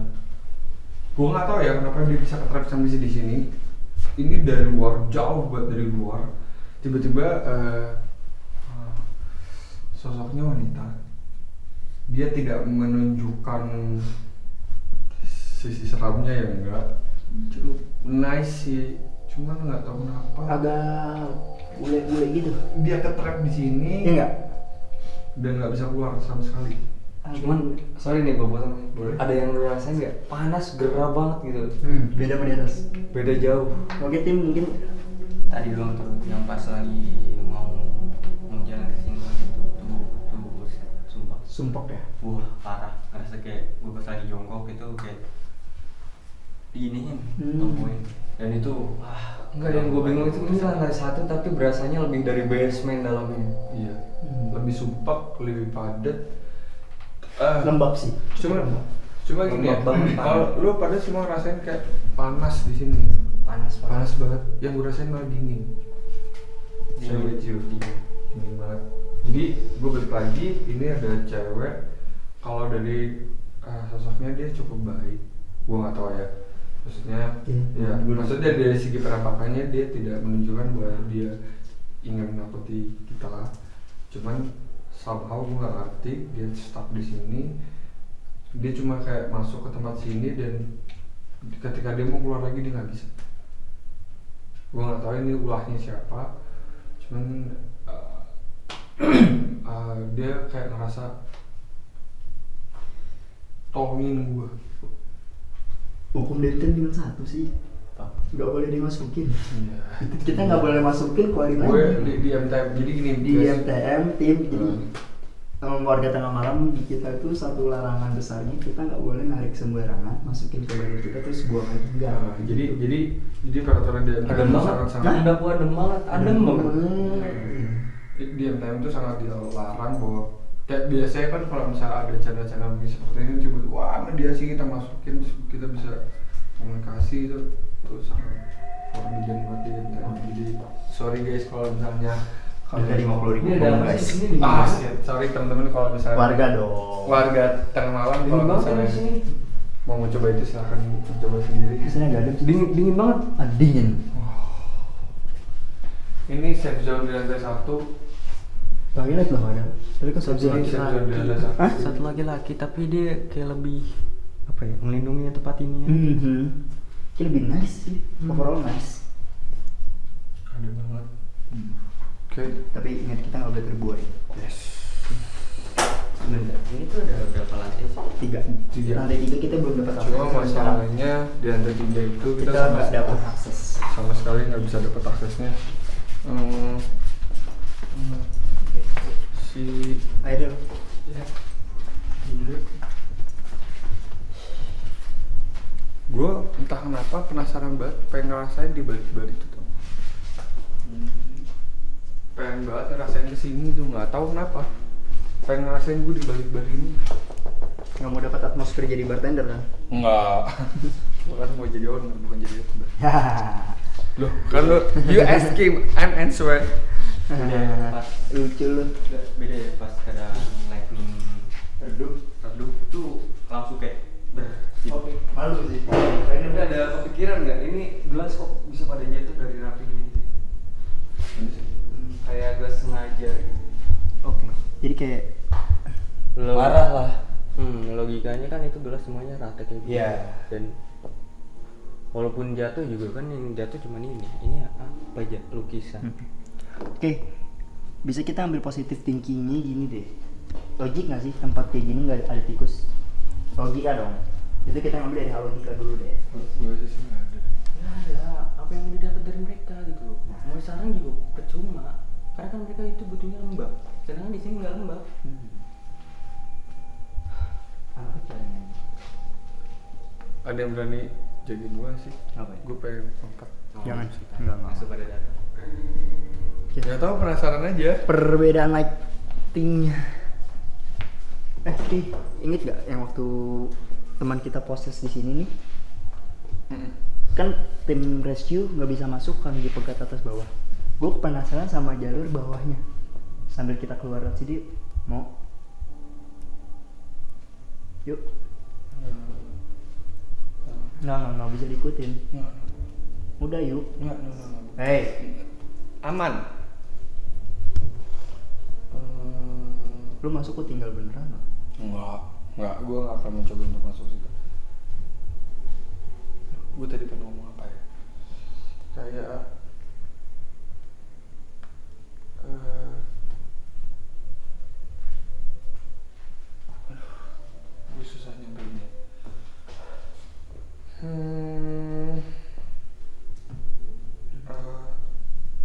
gue nggak tahu ya kenapa dia bisa ketrap sampai di sini. Ini dari luar, jauh banget dari luar. Tiba-tiba sosoknya wanita. Dia tidak menunjukkan sisi seramnya ya, enggak. Cukup nice sih, cuman nggak tahu kenapa. Agak bule-bule gitu. Dia ketrap di sini. Iya nggak? Dan nggak bisa keluar sama sekali. Cuman sorry nih gue potong. Boleh. Ada yang lu rasain nggak? Panas gerah banget gitu. Beda sama di atas. Beda jauh. Oke tim mungkin Tadi doang tuh yang pas lagi mau jalan ke sini tuh buset, sumpah. sumpok ya. Wah parah. Ngerasa kayak gue pas lagi jongkok itu kayak diiniin, tomboin. Dan itu enggak, yang gue bingung itu ini lantai 1 tapi berasanya lebih dari basement dalamnya. Iya. Lebih sumpah, lebih padat. Lembab sih. Cuma gini ya. Lembab banget, Kalau lu pada semua ngerasain kayak panas di sini. Panas Banget. Yang gue rasain malah dingin. Dingin. Dingin banget. Jadi gue balik lagi, ini ada cewek. Kalau dari sosoknya dia cukup baik. Gue nggak tahu ya. Maksudnya, maksudnya dari segi penampakannya dia tidak menunjukkan bahwa dia ingin menakuti kita lah. Cuman somehow gue nggak ngerti dia stuck di sini. Dia cuma kayak masuk ke tempat sini dan ketika dia mau keluar lagi dia nggak bisa. Gue nggak tahu ini ulahnya siapa. Cuman dia kayak ngerasa tolongin gue. Hukum dari tim cuma satu sih. Nggak boleh dimasukin. Iya. Kita nggak boleh masukin, keluarin Gue lagi. di MTM jadi gini Di guys. MTM tim jadi warga tengah malam di kita itu satu larangan besarnya, kita nggak boleh narik sembarangan masukin ke badan kita terus buang lagi. Enggak. Jadi peraturan di MTM Adem itu banget. sangat Adem banget. Adem banget. di MTM itu sangat dilarang bahwa kayak biasanya kan kalau misalnya ada channel-channel seperti ini tiba-tiba wah mediasi kita masukin terus kita bisa komunikasi itu sangat kurang dijamin banget di MTM. Jadi sorry guys kalau misalnya Harga 50.000 Ini ada apa guys. sih? Ini sorry teman-teman kalau misalnya Warga dong. warga tengah malam Dingin kalau banget misalnya di sini. mau mencoba itu silahkan coba sendiri. Biasanya nggak ada. Dingin banget. Dingin. Ini safe zone di lantai 1. Lagi lihat loh ada. Tapi kok Safe zone di lantai 1. Hah? Satu lagi laki tapi dia kayak lebih apa ya, melindungi tempat ini ya. Kayak lebih nice sih. Overall nice. Ada banget. Oke. Tapi ingat kita nggak boleh terbuai. Yes. Sebentar, ini tuh ada berapa lantai sih? 3. Lantai 3 kita belum dapat Cuma akses. masalahnya di lantai 3 itu Kita nggak dapat akses. sama sekali nggak bisa dapat aksesnya. Si Ayo dulu. gue entah kenapa penasaran banget pengen ngerasain di balik-balik itu tuh. Pengen banget ngerasain kesini tuh, nggak tahu kenapa pengen ngerasain gue di balik-balik ini. Nggak mau dapat atmosfer jadi bartender kan? Enggak. Gue kan mau jadi owner bukan jadi youtuber. Loh, kan lu you asking, I'm answer. Beda ya pas Lucu lu. beda ya pas kadang lightning Redup. redup tuh langsung kayak Oke, malu sih. Ini udah ada kepikiran nggak ini gelas kok bisa pada jatuh dari rapinya itu? Kayak gelas sengaja gitu. Oke. Jadi kayak Marah lah. Logikanya kan itu gelas semuanya rata kayak gitu. Iya. Dan walaupun jatuh juga kan yang jatuh cuma ini apa aja lukisan. Oke, bisa kita ambil positif thinkingnya gini deh. Logik nggak sih tempat kayak gini nggak ada tikus? Logika dong. Itu kita ngambil dari hal logika dulu deh. Gue sih nggak ada. Ya ada apa yang didapat dari mereka gitu loh. Mau sarang juga percuma. Karena kan mereka itu butuhnya lembab. Sedangkan di sini nggak lembab. Apa caranya? Ada yang berani jagain gue sih. Apa ya? Gue pengen angkat. Jangan. Enggak. Masuk pada data. Gak tau, penasaran aja. Perbedaan lightingnya. Ingat gak yang waktu teman kita proses di sini nih? Kan tim rescue nggak bisa masuk kan di pegat atas bawah. Gue penasaran sama jalur bawahnya. Sambil kita keluar dari sini, mau? Yuk. Nggak bisa diikutin. Udah yuk. Hey, Aman. lu masuk kok tinggal beneran loh. Enggak, gue gak akan mencoba untuk masuk situ. Gue tadi pengen ngomong apa ya? Kayak gue susah nyampernya.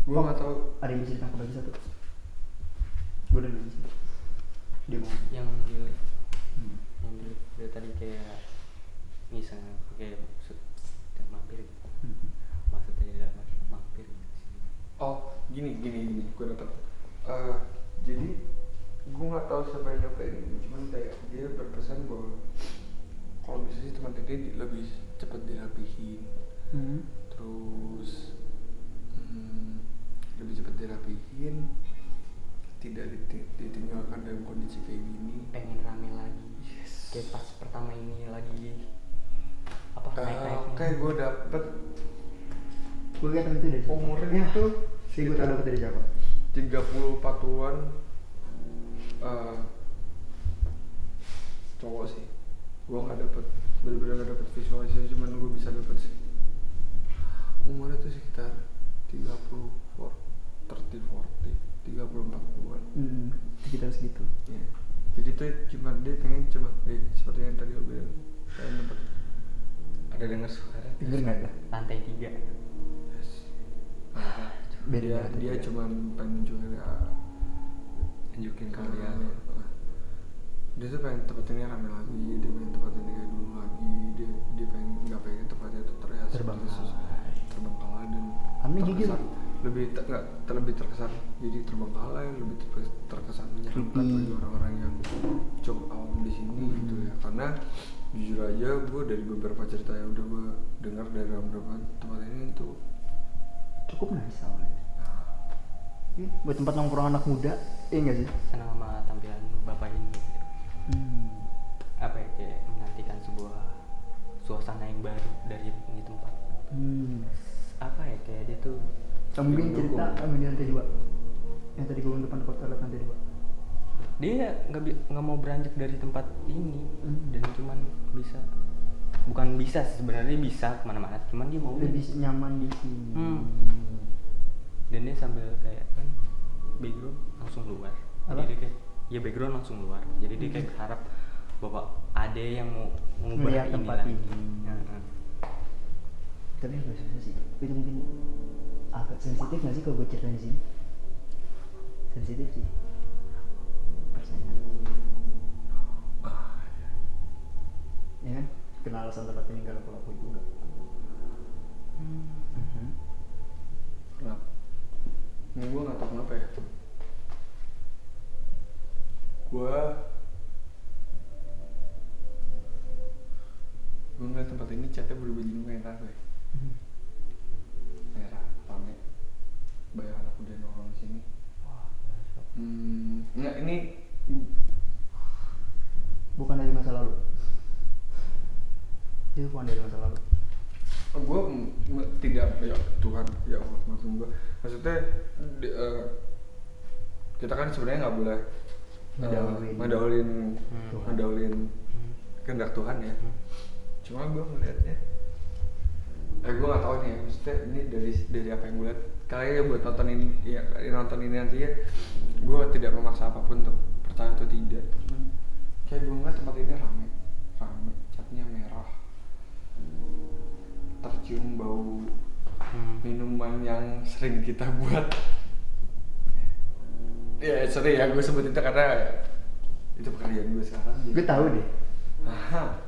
Gue gak tahu. Ada yang bisa ditangkap lagi satu. Gue udah nggak bisa. Dia mau. Yang dulu dari tadi kayak misalnya kayak maksud dan mampir gitu. Maksudnya dalam mampir gitu sih. Oh, gini, gue dapet. Jadi gue nggak tahu siapa yang nyampein ini, cuman kayak dia berpesan bahwa kalau bisa sih teman ini lebih cepat dirapihin, terus lebih cepat dirapihin, tidak ditinggalkan dalam kondisi kayak gini. Pengen rame lagi. Kayak pas pertama ini lagi apa naik-naik. Kayak gue dapet Gue lihat itu dari siapa? umurnya tuh Si gue tau dapet dari siapa? 30-40-an cowok sih. Gue nggak dapet, bener-bener nggak dapet visualisasi, cuman gue bisa dapet sih umurnya tuh sekitar 30-40-an. Sekitar segitu. Ya. Jadi tuh dia pengen seperti yang tadi lo bilang, pengen dapet. Ada dengar suara? Denger nggak ya? Lantai 3. Yes. Dia cuma pengen nunjukin kalian. Dia tuh pengen tempat ini rame lagi, dia pengen tempat ini kayak dulu lagi, dia pengen nggak pengen tempatnya tuh terlihat terbengkalai dan terkesan lebih terkesan jadi terbengkalai, lebih terkesan menyeramkan bagi orang-orang yang cukup awam di sini gitu ya. Karena jujur aja gue dari beberapa cerita yang udah gue dengar dari beberapa tempat ini itu Cukup nice soalnya. Buat tempat nongkrong anak muda, iya nggak sih? Karena sama tampilan bapak ini gitu. Apa ya, kayak menantikan sebuah suasana yang baru dari ini tempat. Apa ya, kayak dia tuh Mungkin cerita di lantai 2 yang tadi gue depan kota lantai 2. dia nggak mau beranjak dari tempat ini dan cuman bukan bisa sih, sebenarnya bisa kemana-mana, cuman dia mau Lebih nyaman di sini. Dan dia sambil kayak kan background langsung keluar. Apa? Jadi dia kayak background langsung keluar. Jadi dia kayak berharap bahwa ada yang mau mengubah Melihat ini tempat lagi. ini. Tapi agak susah sih. Itu mungkin agak sensitif nggak sih kalau gue ceritain di sini? Sensitif sih. Rasanya. Ya kan? Kenal alasan tempat ini gak laku-laku juga. kenapa? Gue nggak tahu kenapa ya. Gue ngeliat tempat ini catnya berubah jadi merah gue. Merah. on dari masa lalu? Gue tidak, ya Tuhan, ya Allah, maksudnya kita kan sebenarnya nggak boleh ngedaulin kehendak Tuhan ya. Cuma gue ngeliatnya, gue nggak tahu nih ya, maksudnya ini dari apa yang gue lihat. Kayaknya buat nonton ini nanti ya, gue tidak memaksa apapun untuk percaya atau tidak. Cuman kayak gue ngeliat tempat ini rame, catnya merah, tercium bau minuman yang sering kita buat. Ya sorry ya, gue sebut itu karena itu pekerjaan gue sekarang. Gue tahu deh. Aha,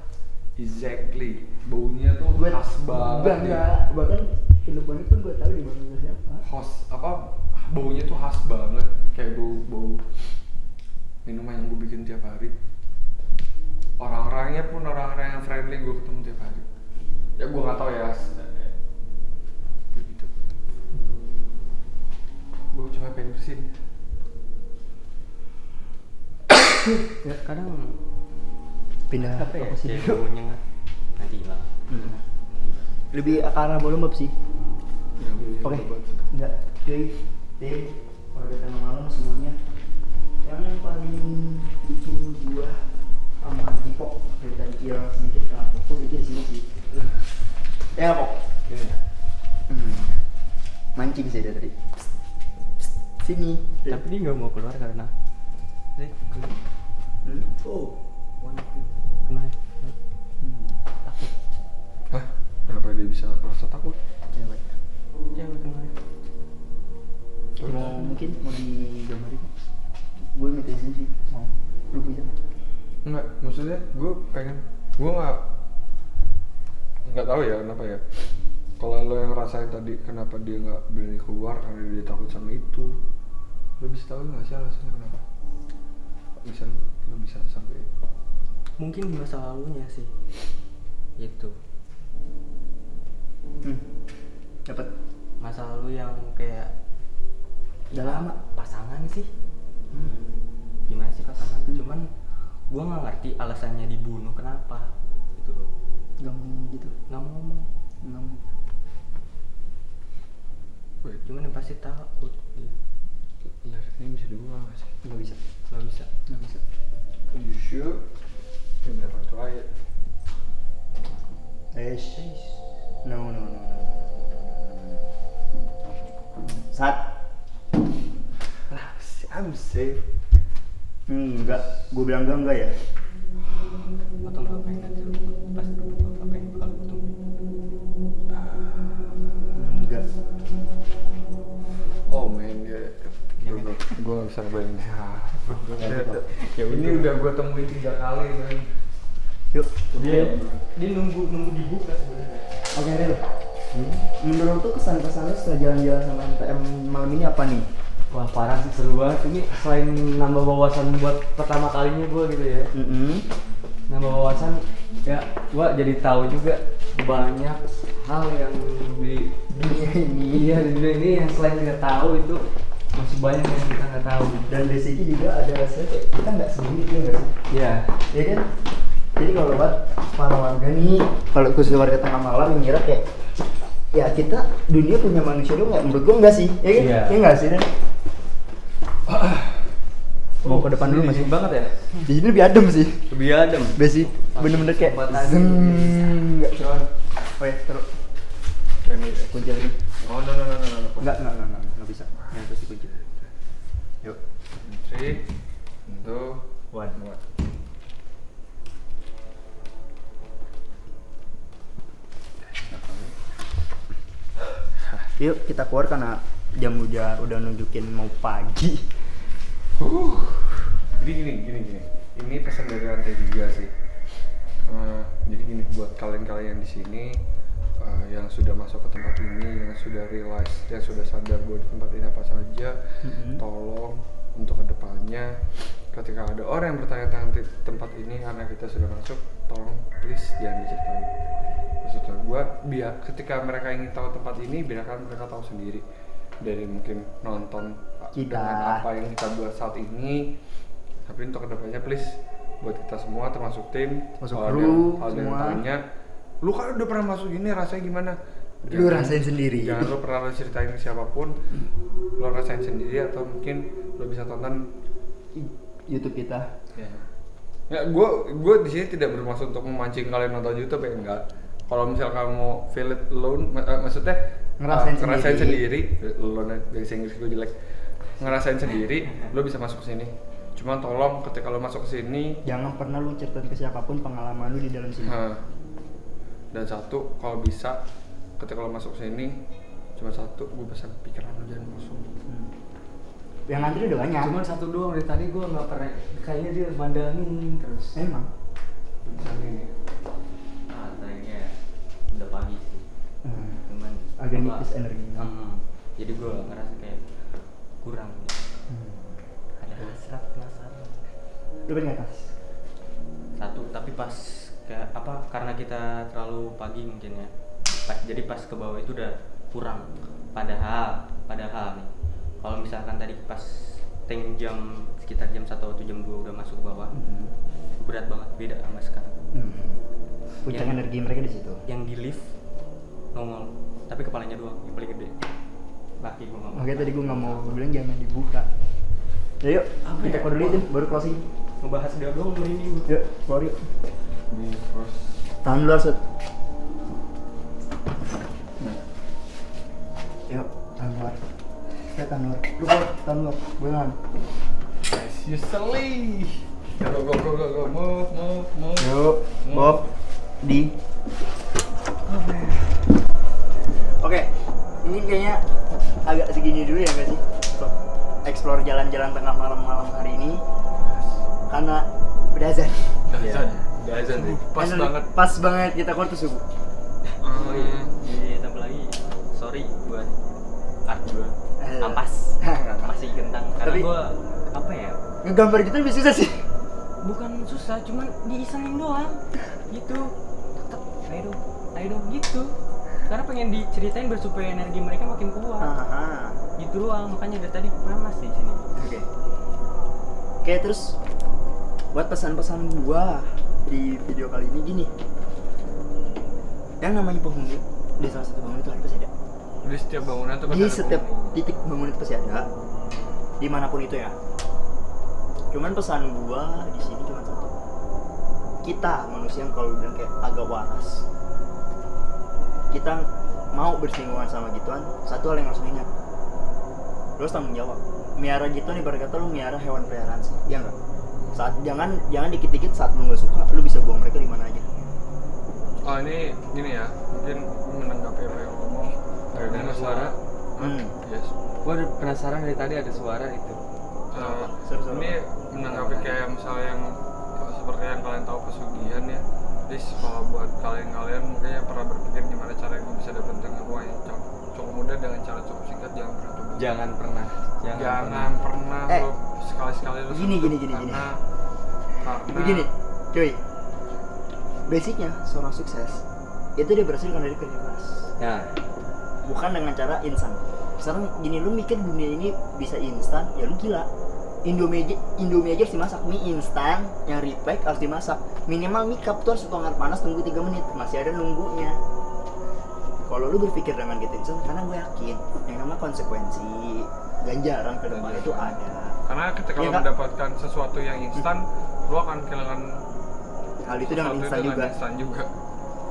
exactly. Baunya tuh khas banget. Bahkan teleponnya pun gue tahu di mana siapa. Baunya tuh khas banget, kayak bau minuman yang gue bikin tiap hari. Orang-orangnya pun orang-orang yang friendly gue ketemu tiap hari. Ya gue nggak tahu ya. Begitu. Gue cuma pengen bersihin. Ya kadang Pindah apa ya, sih kayak bau nyengat nanti hilang. Lebih ke arah bolu mbak sih. Ya, Oke, enggak, cuy, tim, warga tengah malam semuanya. Yang paling bikin gua sama Jipo dari tadi hilang sedikit kena fokus itu di sini sih. Ya kok. Mancing sih dari tadi. Sini. Tapi dia nggak mau keluar karena Oh, kena takut. Hah? Kenapa dia bisa merasa takut? cewek. Cewek kemarin. Mungkin mau digambarin? Gue minta izin sih, mau. Lu bisa? Enggak, maksudnya gue nggak tahu ya kenapa ya. Kalau lo yang rasain tadi kenapa dia nggak berani keluar karena dia takut sama itu, lo bisa tahu nggak sih alasannya kenapa? Bisa lo bisa sampai Mungkin di masa lalunya sih. Itu. Dapat. Masa lalu yang kayak Udah lama. pasangan sih. Gimana sih pasangan? Cuman gua nggak ngerti alasannya dibunuh kenapa. Gitu loh. Gak mau gitu. Nggak mau ngomong. Gak mau. wait, Cuman yang pasti takut dia. live ini bisa dibuang nggak sih? Gak bisa. Nggak bisa. Gak bisa. You sure? You never try it. No. Sat. I'm safe. Enggak. Gue bilang enggak ya. Atau nggak pengen nanti lu pas berdua apa yang bakal lu tungguin? Enggak. Oh man, Yang gue nggak bisa bayangin. Ya Ini udah gue temuin 3 kali man. Yuk. Dia nunggu dibuka sebenarnya. Oke, Ril. Menurut tuh kesan-kesan lu setelah jalan-jalan sama MTM malam ini apa nih? Wah parah sih, seru banget. Ini selain nambah wawasan buat pertama kalinya gue gitu ya, nambah wawasan ya, gue jadi tahu juga banyak hal yang di Dunia ini. iya di dunia ini yang selain kita tahu itu masih banyak yang kita nggak tahu. Dan basicnya juga ada rasanya kayak kita nggak sendiri tuh nggak sih? Iya. Ya kan? Jadi kalau buat para warga nih, kalau khusus warga tengah malam yang ngira kayak ya kita dunia punya manusia doang nggak? Menurut gua nggak sih, ya kan? Iya. Ya nggak sih, Dan? Mau ke depan dulu masih banget ya. di sini lebih adem sih. Lebih adem. Basic bener-bener kayak Tempatan. zeng nggak cuman. Oh ya, terus kunci lagi. Oh no. Nggak bisa. Ya terus dikunci. Yuk. 3, 2, 1. Yuk kita keluar karena jam udah nunjukin mau pagi. Jadi gini. Ini pesan dari lantai 3 sih. Jadi gini, buat kalian di sini yang sudah masuk ke tempat ini, yang sudah realize, yang sudah sadar bahwa di tempat ini apa saja, tolong untuk kedepannya ketika ada orang yang bertanya tentang tempat ini karena kita sudah masuk, tolong please jangan diceritain. Maksudnya gue biar ketika mereka ingin tahu tempat ini, biarkan mereka tahu sendiri dari mungkin nonton Kita. dengan apa yang kita buat saat ini. Tapi untuk kedepannya please buat kita semua termasuk tim, Masuk kalau kru, ada yang semua. tanya lu kan udah pernah masuk gini, rasanya gimana? Lu rasain sendiri. Jangan lu pernah lu ceritain ke siapapun, lu rasain sendiri atau mungkin lu bisa tonton YouTube kita. Ya, gue di sini tidak bermaksud untuk memancing kalian nonton YouTube ya, enggak. Kalau misal kamu feel it alone, maksudnya Ngerasain sendiri, alone dari Inggris gue jelek. Ngerasain sendiri, lo bisa masuk ke sini. Cuman tolong ketika lo masuk ke sini, Jangan pernah lu ceritain ke siapapun pengalaman lu di dalam sini. dan satu, kalau bisa ketika lo masuk ke sini, cuma satu, gue pesan pikiran lo jangan kosong. Yang ngantri udah banyak. Cuman satu doang dari tadi gue nggak pernah, kayaknya dia mandangin terus. Emang. Misalnya nih. Tadinya udah pagi sih. Cuman Agak apa, nipis energinya. jadi gue ngerasa kayak kurang gitu. Ada hasrat penasaran. Lu pengen ke atas? Satu, tapi pas kayak apa, karena kita terlalu pagi mungkin ya, jadi pas ke bawah itu udah kurang. Padahal nih, kalau misalkan tadi pas tank jam sekitar jam 1 atau jam 2 udah masuk ke bawah, berat banget, beda sama sekarang. Puncak Yang- energi mereka di situ. Yang di lift nongol, tapi kepalanya doang yang paling gede. Laki gue ngomong. Makanya tadi gue nggak mau bilang jangan dibuka. Ya yuk, Apa kita ya? keluar dulu itu, baru closing. Ngebahas dia doang merinding. Yuk, keluar yuk. Di first. Tahan luar set. Yuk, tahan luar. Ya tahan luar. Lu keluar, tahan luar. Gue nahan. As usually. Go, move. Yuk, Bob, di. Oke, ini kayaknya agak segini dulu ya nggak sih? Untuk explore jalan-jalan tengah malam hari ini. Karena udah azan. Udah azan sih. Pas Azan, banget. Pas banget kita keluar tuh subuh. Oh iya, ditambah lagi sorry buat art gue ampas masih kentang karena Tapi- gue apa ya, Ngegambar gitu lebih susah sih. bukan susah, cuman diisengin doang gitu, tetep ayo dong gitu, karena pengen diceritain biar supaya energi mereka makin kuat gitu doang, makanya dari tadi panas di sini. Oke, terus buat pesan-pesan gua di video kali ini gini. Yang namanya penghuni di salah satu bangunan itu pasti ada. Di setiap bangunan tuh Di pasti ada setiap penghuni. titik bangunan itu pasti ada. Dimanapun itu ya. Cuman pesan gua di sini cuma satu. Kita manusia yang kalau bilang kayak agak waras. Kita mau bersinggungan sama gituan, satu hal yang harus ingat. Lu harus tanggung jawab. Miara gituan ibarat kata lu miara hewan peliharaan sih. Iya enggak? Saat jangan dikit-dikit saat lu nggak suka, lu bisa buang mereka di mana aja. Oh ini gini ya, mungkin menanggapi apa yang lo ngomong. Ada suara. Yes. Gue penasaran dari tadi ada suara itu. Seru-seru. Ini menanggapi kayak misalnya yang seperti yang kalian tahu pesugihan ya. Jadi kalau buat kalian mungkin yang pernah berpikir gimana cara yang bisa dapetin uang yang cukup mudah dengan cara cukup singkat, jangan pernah coba. Jangan pernah. Jangan pernah lo sekali-sekali lo gini. karena Begini, cuy. Basicnya seorang sukses itu dia berhasil karena dia kerja keras, Ya. bukan dengan cara instan. Sekarang gini, lu mikir dunia ini bisa instan, ya lu gila. Indomie aja harus dimasak, mie instan yang repack harus dimasak. Minimal mie cup tuh harus tuang air panas tunggu 3 menit, masih ada nunggunya. Kalau lu berpikir dengan gitu instan, karena gue yakin yang namanya konsekuensi ganjaran ke depan itu ada. karena ketika Iya, lo Kak. mendapatkan sesuatu yang instan, lo akan kehilangan Hal itu dengan sesuatu instan dengan juga. instan juga.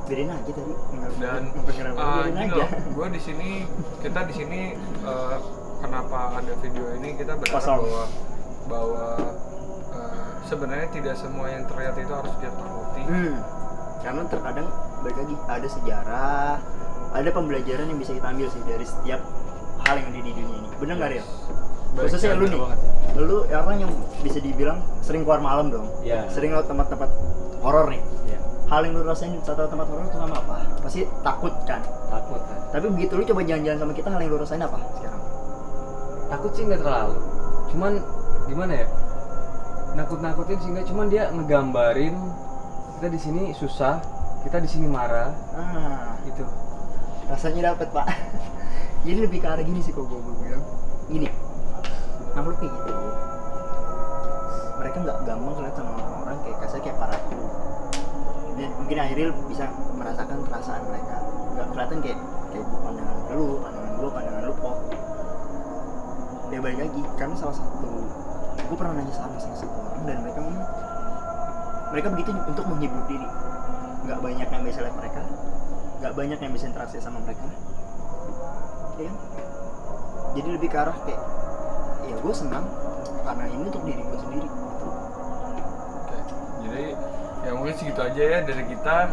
Biarin aja tadi. Dan biarin gini aja. loh, gue di sini, kita di sini kenapa ada video ini, kita berharap Kosong. bahwa sebenarnya tidak semua yang terlihat itu harus kita takuti. Karena terkadang balik lagi ada sejarah, ada pembelajaran yang bisa kita ambil sih dari setiap hal yang ada di dunia ini. Bener nggak Riel? Baik, Khususnya lu bener nih, banget lu orang yang bisa dibilang sering keluar malam dong, Iya. sering lewat tempat-tempat horor nih. Ya. Hal yang lu rasain di satu tempat horor itu sama apa? Pasti takut kan? Takut kan. Tapi begitu lu coba jalan-jalan sama kita, hal yang lu rasain apa sekarang? Takut sih nggak terlalu. Cuman gimana ya? Nakut-nakutin sih nggak. Cuman dia ngegambarin kita di sini susah, kita di sini marah, gitu. Rasanya dapet pak. Jadi lebih ke arah gini sih kok gue bilang gini, makhluk kayak gitu mereka nggak gampang kelihatan sama orang-orang kayak kasar kayak para kru. Dan mungkin Hairil bisa merasakan perasaan mereka. Nggak kelihatan kayak pandangan lu, pandangan lu kok. Ya balik lagi, karena salah satu, gue pernah nanya sama salah satu orang dan mereka begitu untuk menghibur diri. Nggak banyak yang bisa lihat mereka, nggak banyak yang bisa interaksi sama mereka, ya kan? Jadi lebih ke arah kayak, ya gue senang karena ini untuk diri gue sendiri. Oke. Jadi ya mungkin segitu aja ya dari kita.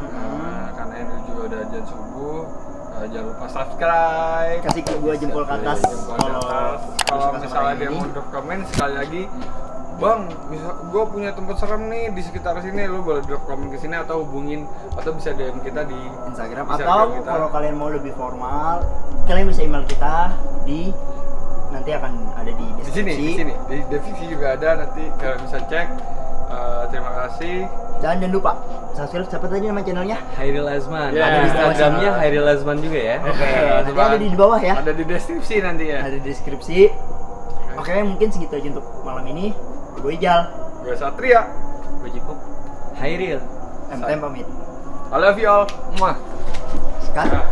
Karena ini juga udah azan subuh. Jangan lupa subscribe, Kasih ke gue jempol ke atas kalau misalnya dia mau drop komen. Sekali lagi bang, misal gue punya tempat serem nih di sekitar sini, lu boleh drop komen ke sini atau hubungin atau bisa DM kita di Instagram Instagram atau kita. kalau kalian mau lebih formal kalian bisa email kita di nanti akan ada di di sini deskripsi. di deskripsi juga ada, nanti kalian bisa cek. Terima kasih. Dan jangan lupa subscribe, siapa tadi nama channelnya? Hairil Azman. Yeah. Ada di Instagramnya Hairil Azman juga ya. Oke, nanti Azman. ada di bawah ya. Ada di deskripsi nanti ya. Ada di deskripsi. Oke, mungkin segitu aja untuk malam ini. Gue Ijal, Gue Satria. Gue Jipuk. Hairil. MTM pamit. I love you all. Muah. Sekarang.